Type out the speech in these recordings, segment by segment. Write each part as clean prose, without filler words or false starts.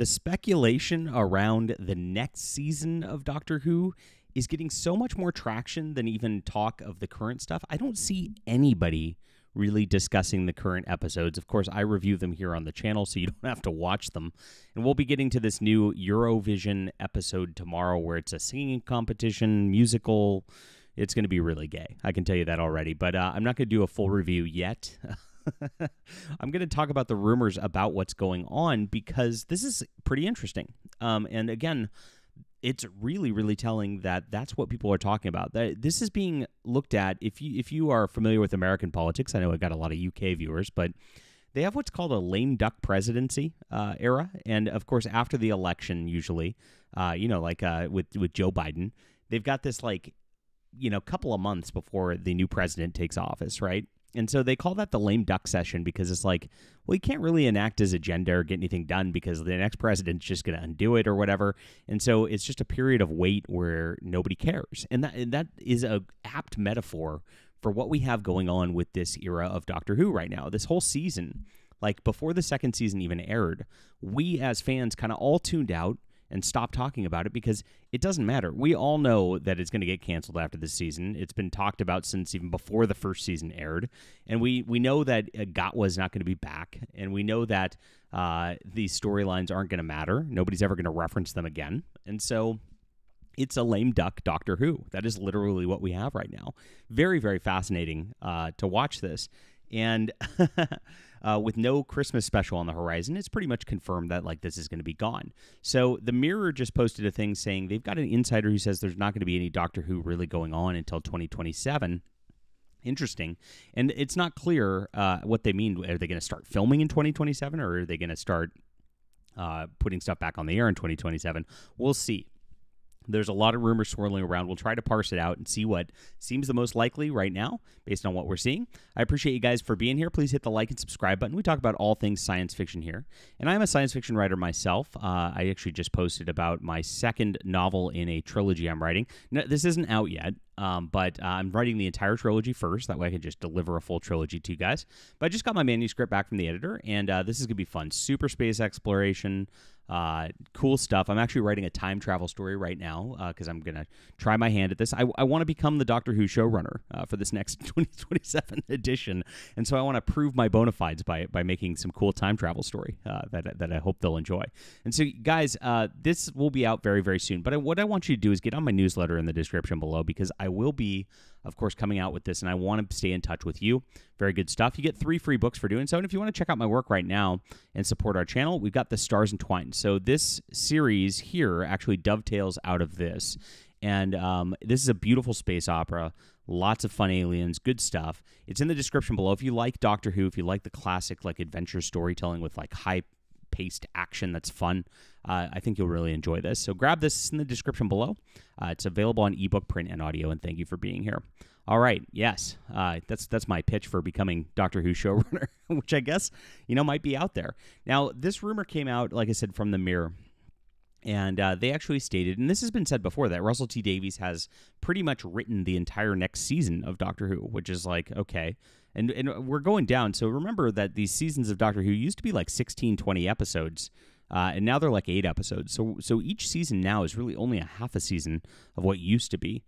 The speculation around the next season of Doctor Who is getting so much more traction than even talk of the current stuff. I don't see anybody really discussing the current episodes. Of course, I review them here on the channel, so you don't have to watch them. And we'll be getting to this new Eurovision episode tomorrow where it's a singing competition, musical. It's going to be really gay. I can tell you that already. But I'm not going to do a full review yet. I'm going to talk about the rumors about what's going on because this is pretty interesting. And again, it's really, really telling that that's what people are talking about. That this is being looked at. If you are familiar with American politics, I know I got a lot of UK viewers, but they have what's called a lame duck presidency era. And of course, after the election, usually, with Joe Biden, they've got this couple of months before the new president takes office, right? And so they call that the lame duck session because it's like, well, he can't really enact his agenda or get anything done because the next president's just going to undo it or whatever. And so it's just a period of wait where nobody cares. And that is a apt metaphor for what we have going on with this era of Doctor Who right now. This whole season, like before the second season even aired, we as fans kind of all tuned out and stop talking about it because it doesn't matter. We all know that it's going to get canceled after this season. It's been talked about since even before the first season aired. And we know that Gatwa is not going to be back. And we know that these storylines aren't going to matter. Nobody's ever going to reference them again. And so it's a lame duck Doctor Who. That is literally what we have right now. Very, very fascinating to watch this. And with no Christmas special on the horizon, it's pretty much confirmed that this is going to be gone. So the Mirror just posted a thing saying they've got an insider who says there's not going to be any Doctor Who really going on until 2027. Interesting. And it's not clear what they mean. Are they going to start filming in 2027 or are they going to start putting stuff back on the air in 2027? We'll see. There's a lot of rumors swirling around. We'll try to parse it out and see what seems the most likely right now based on what we're seeing. I appreciate you guys for being here. Please hit the like and subscribe button. We talk about all things science fiction here. And I'm a science fiction writer myself. I actually just posted about my second novel in a trilogy I'm writing. No, this isn't out yet. But I'm writing the entire trilogy first. That way I can just deliver a full trilogy to you guys. But I just got my manuscript back from the editor, and this is going to be fun. Super space exploration, cool stuff. I'm actually writing a time travel story right now because I'm going to try my hand at this. I want to become the Doctor Who showrunner for this next 2027 edition, and so I want to prove my bona fides by making some cool time travel story that I hope they'll enjoy. And so, guys, this will be out very, very soon. But what I want you to do is get on my newsletter in the description below because I will be, of course, coming out with this, and I want to stay in touch with you. Very good stuff. You get 3 free books for doing so, and if you want to check out my work right now and support our channel, we've got The Stars Entwined. So this series here actually dovetails out of this, and this is a beautiful space opera, lots of fun aliens, good stuff. It's in the description below. If you like Doctor Who, if you like the classic adventure storytelling with high-paced action that's fun, I think you'll really enjoy this. So grab this in the description below. It's available on ebook, print, and audio, and thank you for being here. All right, yes, that's my pitch for becoming Doctor Who showrunner, which I guess, might be out there. Now, this rumor came out, like I said, from the Mirror, and they actually stated, and this has been said before, that Russell T Davies has pretty much written the entire next season of Doctor Who, which is okay. And we're going down, so remember that these seasons of Doctor Who used to be 16, 20 episodes, and now they're 8 episodes. So each season now is really only a half a season of what used to be.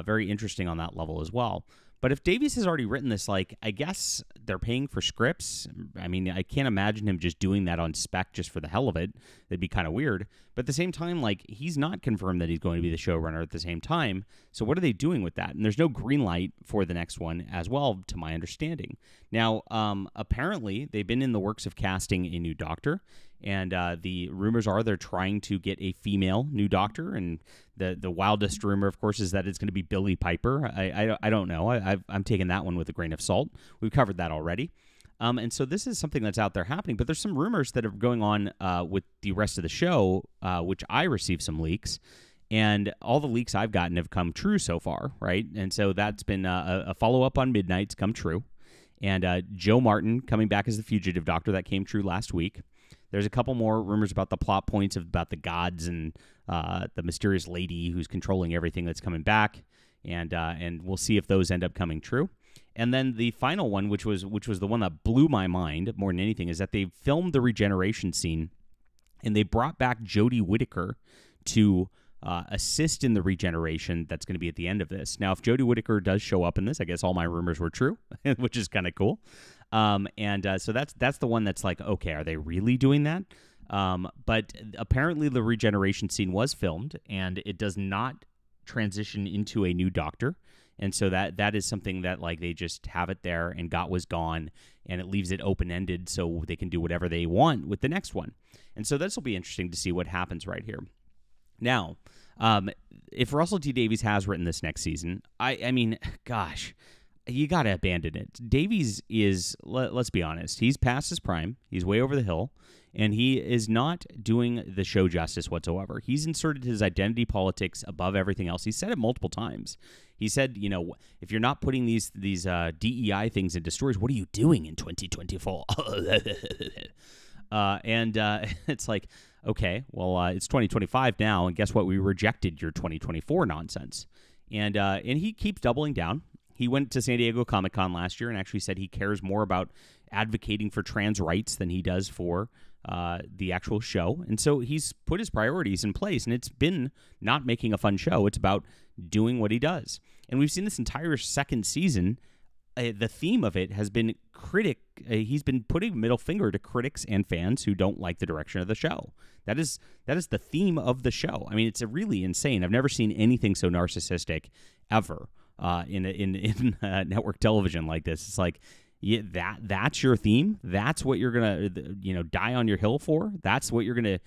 Very interesting on that level as well. But if Davies has already written this, I guess they're paying for scripts. I mean, I can't imagine him just doing that on spec just for the hell of it. That'd be kind of weird. But at the same time, he's not confirmed that he's going to be the showrunner at the same time. So what are they doing with that? And there's no green light for the next one as well, to my understanding. Now, apparently, they've been in the works of casting a new Doctor. And the rumors are they're trying to get a female new Doctor, and the wildest rumor, of course, is that it's going to be Billie Piper. I don't know. I'm taking that one with a grain of salt. We've covered that already. And so this is something that's out there happening. But there's some rumors that are going on with the rest of the show, which I received some leaks. And all the leaks I've gotten have come true so far, right? And so that's been a follow-up on Midnight's come true. And Joe Martin coming back as the fugitive Doctor, that came true last week. There's a couple more rumors about the plot points about the gods and the mysterious lady who's controlling everything that's coming back, and we'll see if those end up coming true. And then the final one, which was the one that blew my mind more than anything, is that they filmed the regeneration scene and they brought back Jodie Whittaker to assist in the regeneration that's going to be at the end of this. Now, if Jodie Whittaker does show up in this, I guess all my rumors were true, which is kind of cool. So that's the one that's like, okay, are they really doing that? But apparently the regeneration scene was filmed, and it does not transition into a new Doctor. And so that is something that like they just have it there, and was gone, and it leaves it open-ended so they can do whatever they want with the next one. And so this will be interesting to see what happens right here. Now, if Russell T Davies has written this next season, I mean, gosh, you got to abandon it. Davies is, let's be honest, he's past his prime. He's way over the hill, and he is not doing the show justice whatsoever. He's inserted his identity politics above everything else. He said it multiple times. He said, if you're not putting these DEI things into stories, what are you doing in 2024? It's like, okay, well, it's 2025 now, and guess what? We rejected your 2024 nonsense. And he keeps doubling down. He went to San Diego Comic-Con last year and actually said he cares more about advocating for trans rights than he does for the actual show. And so he's put his priorities in place, and it's been not making a fun show. It's about doing what he does. And we've seen this entire second season. The theme of it has been he's been putting middle finger to critics and fans who don't like the direction of the show. That is the theme of the show. I mean, it's really insane. I've never seen anything so narcissistic ever in network television like this. It's like, yeah, that's your theme. That's what you're gonna die on your hill for. That's what you're gonna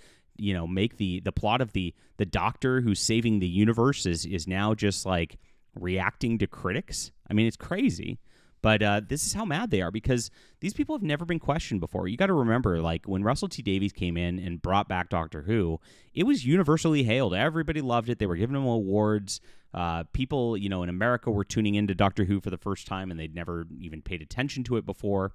make the plot of the Doctor who's saving the universe is now just like reacting to critics. I mean, it's crazy. But this is how mad they are, because these people have never been questioned before. You got to remember, like, when Russell T Davies came in and brought back Doctor Who, it was universally hailed. Everybody loved it. They were giving him awards. People, in America were tuning into Doctor Who for the first time, and they'd never even paid attention to it before.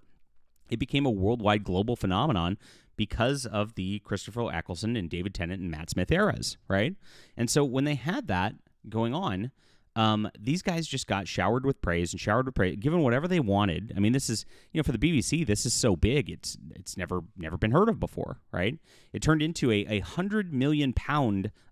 It became a worldwide global phenomenon because of the Christopher Eccleston and David Tennant and Matt Smith eras, right? And so when they had that going on, these guys just got showered with praise, given whatever they wanted. I mean, this is, for the BBC, this is so big, it's never been heard of before, right? It turned into a £100 million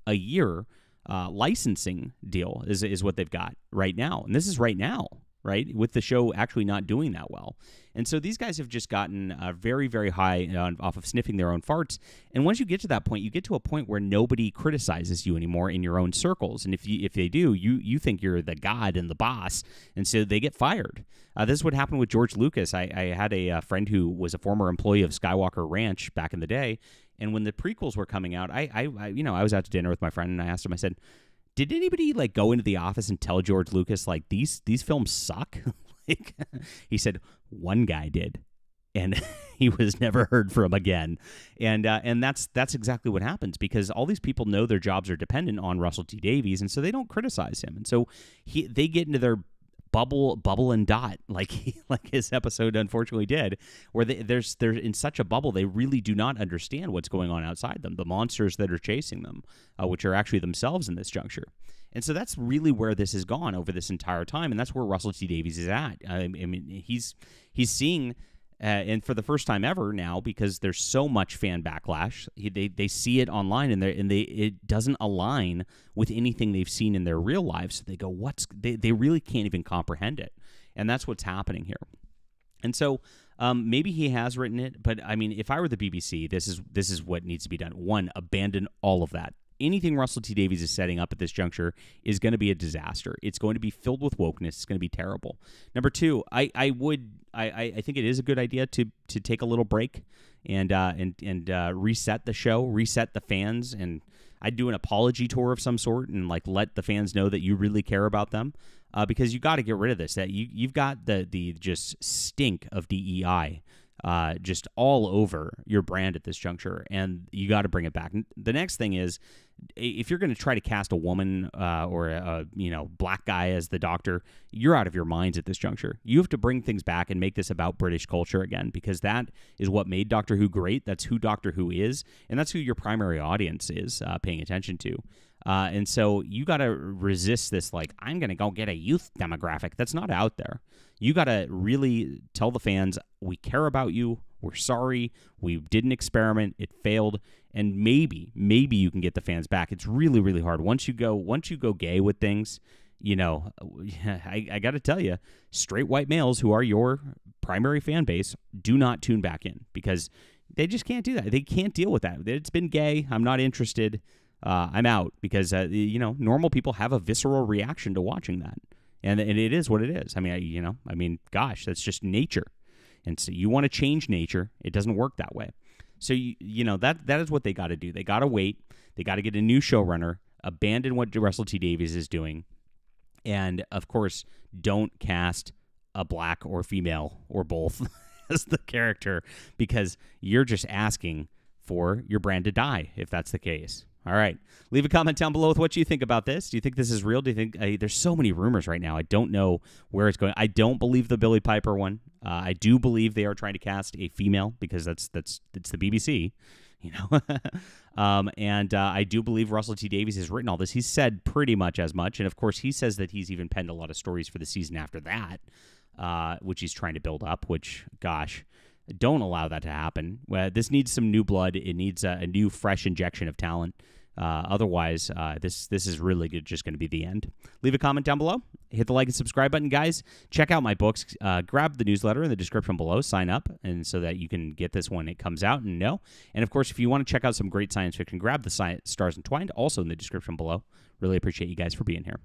a year licensing deal is what they've got right now, and this is right now, right? With the show actually not doing that well. And so these guys have just gotten very, very high off of sniffing their own farts. And once you get to that point, you get to a point where nobody criticizes you anymore in your own circles. And if they do, you think you're the god and the boss, and so they get fired. This is what happened with George Lucas. I had a friend who was a former employee of Skywalker Ranch back in the day, and when the prequels were coming out, I was out to dinner with my friend, and I asked him, I said, did anybody like go into the office and tell George Lucas like these films suck? Like, he said one guy did, and he was never heard from again. And that's exactly what happens, because all these people know their jobs are dependent on Russell T Davies, and so they don't criticize him. And so they get into their bubble and dot, like his episode unfortunately did, where they're in such a bubble they really do not understand what's going on outside them, the monsters that are chasing them, which are actually themselves in this juncture. And so that's really where this has gone over this entire time, and that's where Russell T Davies is at. I mean, he's seeing, and for the first time ever now, because there's so much fan backlash, they see it online, and it doesn't align with anything they've seen in their real lives. So they go, they really can't even comprehend it, and that's what's happening here. And so maybe he has written it, but I mean, if I were the BBC, this is what needs to be done. One, abandon all of that. Anything Russell T Davies is setting up at this juncture is going to be a disaster. It's going to be filled with wokeness. It's going to be terrible. Number two, I think it is a good idea to take a little break and reset the show, reset the fans, and I'd do an apology tour of some sort and like let the fans know that you really care about them, because you got to get rid of this. That you've got the just stink of DEI. Just all over your brand at this juncture, and you got to bring it back. The next thing is, if you're going to try to cast a woman or a black guy as the Doctor, you're out of your minds at this juncture. You have to bring things back and make this about British culture again, because that is what made Doctor Who great. That's who Doctor Who is, and that's who your primary audience is paying attention to. And so you got to resist this, like, I'm going to go get a youth demographic. That's not out there. You got to really tell the fans, we care about you. We're sorry. We did an experiment. It failed. And maybe you can get the fans back. It's really, really hard. Once you go gay with things, you know, I got to tell you, straight white males who are your primary fan base do not tune back in because they just can't do that. They can't deal with that. It's been gay. I'm not interested. I'm out because, you know, normal people have a visceral reaction to watching that. And it is what it is. I mean, gosh, that's just nature. And so you want to change nature. It doesn't work that way. So, you know, that is what they got to do. They got to wait. They got to get a new showrunner, abandon what Russell T Davies is doing. And, of course, don't cast a black or female or both as the character because you're just asking for your brand to die if that's the case. All right. Leave a comment down below with what you think about this. Do you think this is real? Do you think there's so many rumors right now? I don't know where it's going. I don't believe the Billie Piper one. I do believe they are trying to cast a female because it's the BBC, you know. And I do believe Russell T Davies has written all this. He's said pretty much as much. And, of course, he says that he's even penned a lot of stories for the season after that, which he's trying to build up, which, gosh, don't allow that to happen. This needs some new blood. It needs a new, fresh injection of talent. Otherwise, this is really just going to be the end. Leave a comment down below. Hit the like and subscribe button, guys. Check out my books. Grab the newsletter in the description below. Sign up, and so that you can get this when it comes out and know. And, of course, if you want to check out some great science fiction, grab the Stars Entwined, also in the description below. Really appreciate you guys for being here.